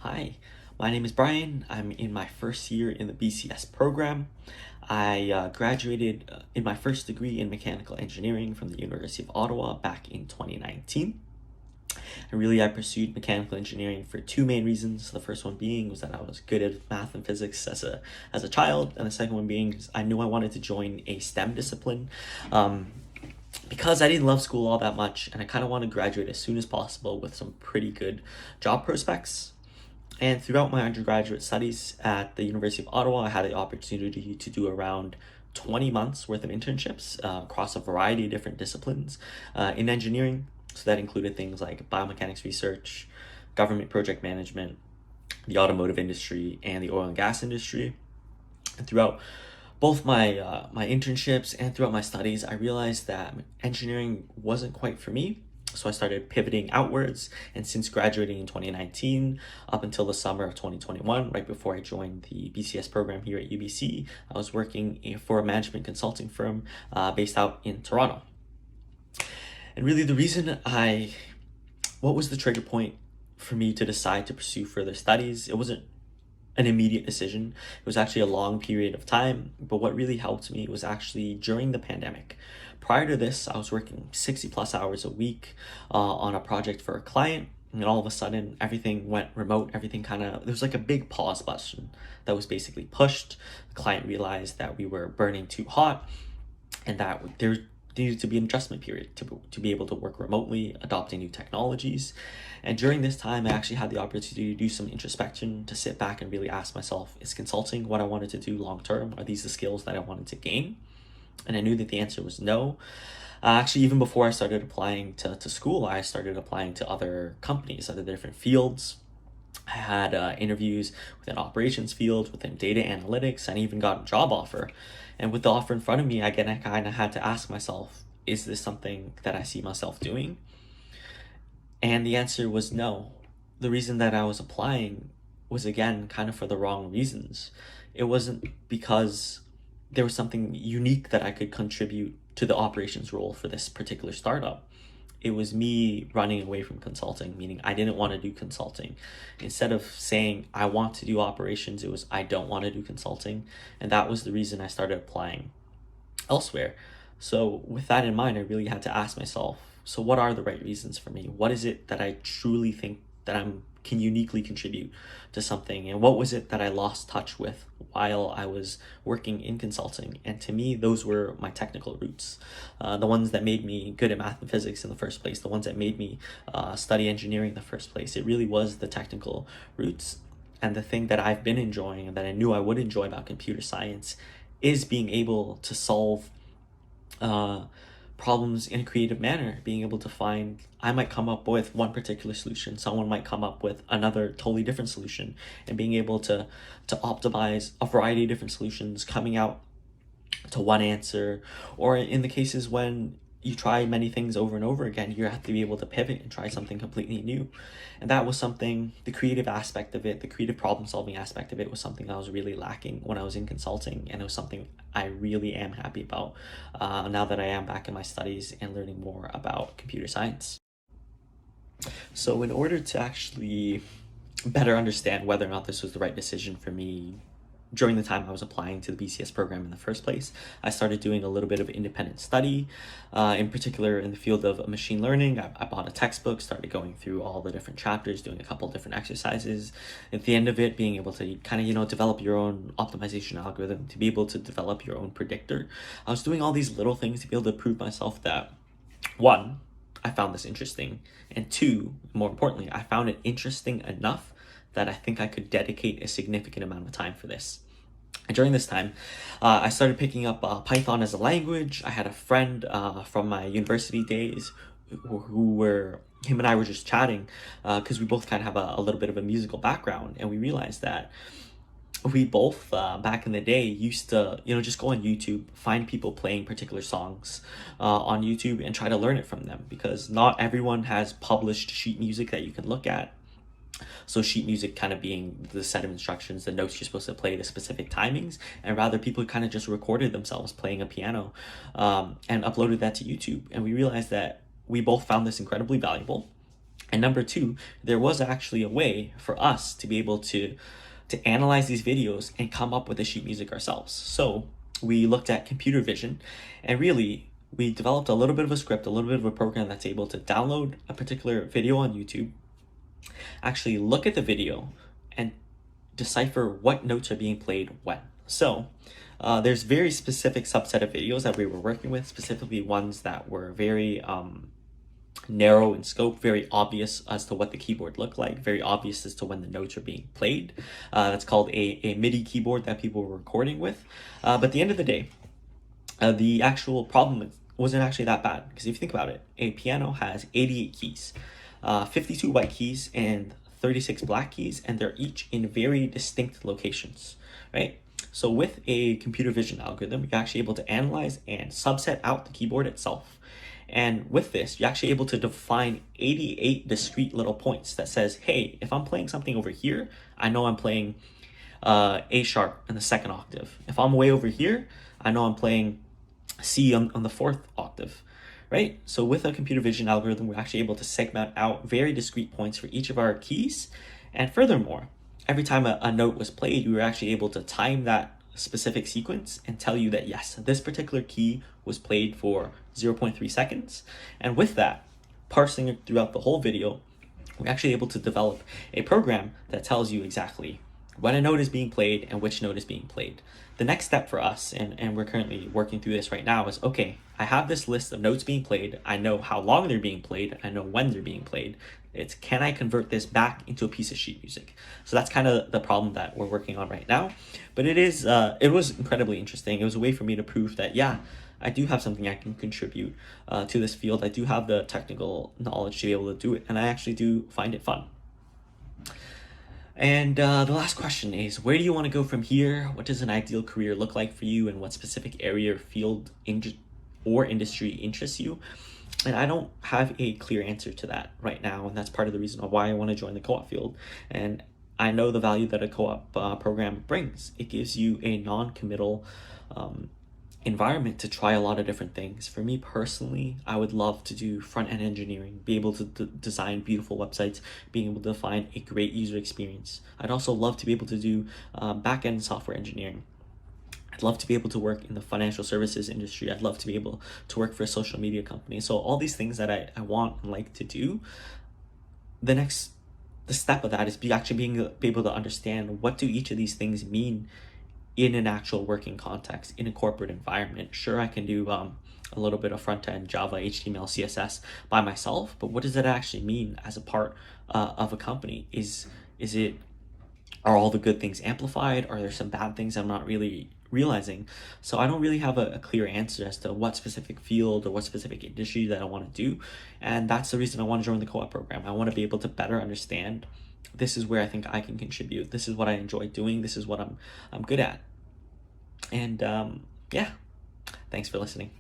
Hi, my name is Brian. I'm in my first year in the BCS program. I graduated in my first degree in mechanical engineering from the University of Ottawa back in 2019. And really, I pursued mechanical engineering for two main reasons. The first one being was that I was good at math and physics as a child, and the second one being is I knew I wanted to join a STEM discipline. Because I didn't love school all that much, and I kind of want to graduate as soon as possible with some pretty good job prospects. And throughout my undergraduate studies at the University of Ottawa, I had the opportunity to do around 20 months worth of internships across a variety of different disciplines in engineering. So that included things like biomechanics research, government project management, the automotive industry, and the oil and gas industry. And throughout both my internships and throughout my studies, I realized that engineering wasn't quite for me. So I started pivoting outwards, and since graduating in 2019 up until the summer of 2021, right before I joined the BCS program here at UBC, I was working for a management consulting firm based out in Toronto. And really, what was the trigger point for me to decide to pursue further studies? It wasn't an immediate decision. It was actually a long period of time, but what really helped me was actually during the pandemic. Prior to this, I was working 60 plus hours a week on a project for a client, and all of a sudden everything went remote. There was like a big pause button that was basically pushed. The client realized that we were burning too hot and that there needed to be an adjustment period to be able to work remotely, adopting new technologies. And during this time, I actually had the opportunity to do some introspection, to sit back and really ask myself, is consulting what I wanted to do long term? Are these the skills that I wanted to gain? And I knew that the answer was no. Actually, even before I started applying to school, I started applying to other companies, other different fields. I had interviews within operations field, within data analytics, and even got a job offer. And with the offer in front of me, again, I kind of had to ask myself, is this something that I see myself doing? And the answer was no. The reason that I was applying was, again, kind of for the wrong reasons. It wasn't because there was something unique that I could contribute to the operations role for this particular startup. It was me running away from consulting, meaning I didn't want to do consulting. Instead of saying I want to do operations, it was I don't want to do consulting. And that was the reason I started applying elsewhere. So with that in mind, I really had to ask myself, so what are the right reasons for me? What is it that I truly think that I can uniquely contribute to something? And what was it that I lost touch with while I was working in consulting? And to me, those were my technical roots, the ones that made me good at math and physics in the first place, the ones that made me study engineering in the first place. It really was the technical roots. And the thing that I've been enjoying and that I knew I would enjoy about computer science is being able to solve problems in a creative manner, being able to find, I might come up with one particular solution, someone might come up with another totally different solution, and being able to optimize a variety of different solutions, coming out to one answer. Or in the cases when you try many things over and over again, you have to be able to pivot and try something completely new. And that was something, the creative aspect of it, the creative problem solving aspect of it was something I was really lacking when I was in consulting. And it was something I really am happy about now that I am back in my studies and learning more about computer science. So in order to actually better understand whether or not this was the right decision for me during the time I was applying to the BCS program in the first place, I started doing a little bit of independent study, in particular in the field of machine learning. I bought a textbook, started going through all the different chapters, doing a couple of different exercises. At the end of it, being able to kind of, develop your own optimization algorithm, to be able to develop your own predictor. I was doing all these little things to be able to prove myself that, one, I found this interesting, and two, more importantly, I found it interesting enough that I think I could dedicate a significant amount of time for this. And during this time, I started picking up Python as a language. I had a friend from my university days him and I were just chatting because we both kind of have a little bit of a musical background. And we realized that we both, back in the day, used to, just go on YouTube, find people playing particular songs on YouTube and try to learn it from them, because not everyone has published sheet music that you can look at. So sheet music kind of being the set of instructions, the notes you're supposed to play, the specific timings, and rather people kind of just recorded themselves playing a piano and uploaded that to YouTube. And we realized that we both found this incredibly valuable. And number two, there was actually a way for us to be able to analyze these videos and come up with the sheet music ourselves. So we looked at computer vision, and really we developed a little bit of a script, a little bit of a program that's able to download a particular video on YouTube, actually look at the video, and decipher what notes are being played when. So there's very specific subset of videos that we were working with, specifically ones that were very narrow in scope, very obvious as to what the keyboard looked like, very obvious as to when the notes are being played. That's called a MIDI keyboard that people were recording with. But at the end of the day, the actual problem wasn't actually that bad, because if you think about it, a piano has 88 keys, 52 white keys and 36 black keys, and they're each in very distinct locations, right? So with a computer vision algorithm, you're actually able to analyze and subset out the keyboard itself. And with this, you're actually able to define 88 discrete little points that says, hey, if I'm playing something over here, I know I'm playing A sharp in the second octave. If I'm way over here, I know I'm playing C on the fourth octave, right? So with a computer vision algorithm, we're actually able to segment out very discrete points for each of our keys. And furthermore, every time a note was played, we were actually able to time that specific sequence and tell you that, yes, this particular key was played for 0.3 seconds. And with that, parsing it throughout the whole video, we're actually able to develop a program that tells you exactly when a note is being played and which note is being played. The next step for us, and we're currently working through this right now, is, okay, I have this list of notes being played. I know how long they're being played. I know when they're being played. It's, can I convert this back into a piece of sheet music? So that's kind of the problem that we're working on right now. But it was incredibly interesting. It was a way for me to prove that, yeah, I do have something I can contribute to this field. I do have the technical knowledge to be able to do it, and I actually do find it fun. And the last question is, where do you want to go from here? What does an ideal career look like for you, and what specific area or field or industry interests you? And I don't have a clear answer to that right now, and that's part of the reason why I want to join the co-op field. And I know the value that a co-op program brings. It gives you a non-committal environment to try a lot of different things. For me personally, I would love to do front-end engineering, be able to design beautiful websites, being able to find a great user experience. I'd also love to be able to do back-end software engineering. I'd love to be able to work in the financial services industry. I'd love to be able to work for a social media company. So all these things that I want and like to do, the step of that is being able to understand, what do each of these things mean in an actual working context, in a corporate environment. Sure, I can do a little bit of front-end Java, HTML, CSS by myself, but what does that actually mean as a part of a company? Are all the good things amplified? Are there some bad things I'm not really realizing? So I don't really have a clear answer as to what specific field or what specific industry that I want to do. And that's the reason I want to join the co-op program. I want to be able to better understand, this is where I think I can contribute. This is what I enjoy doing. This is what I'm good at. And yeah, thanks for listening.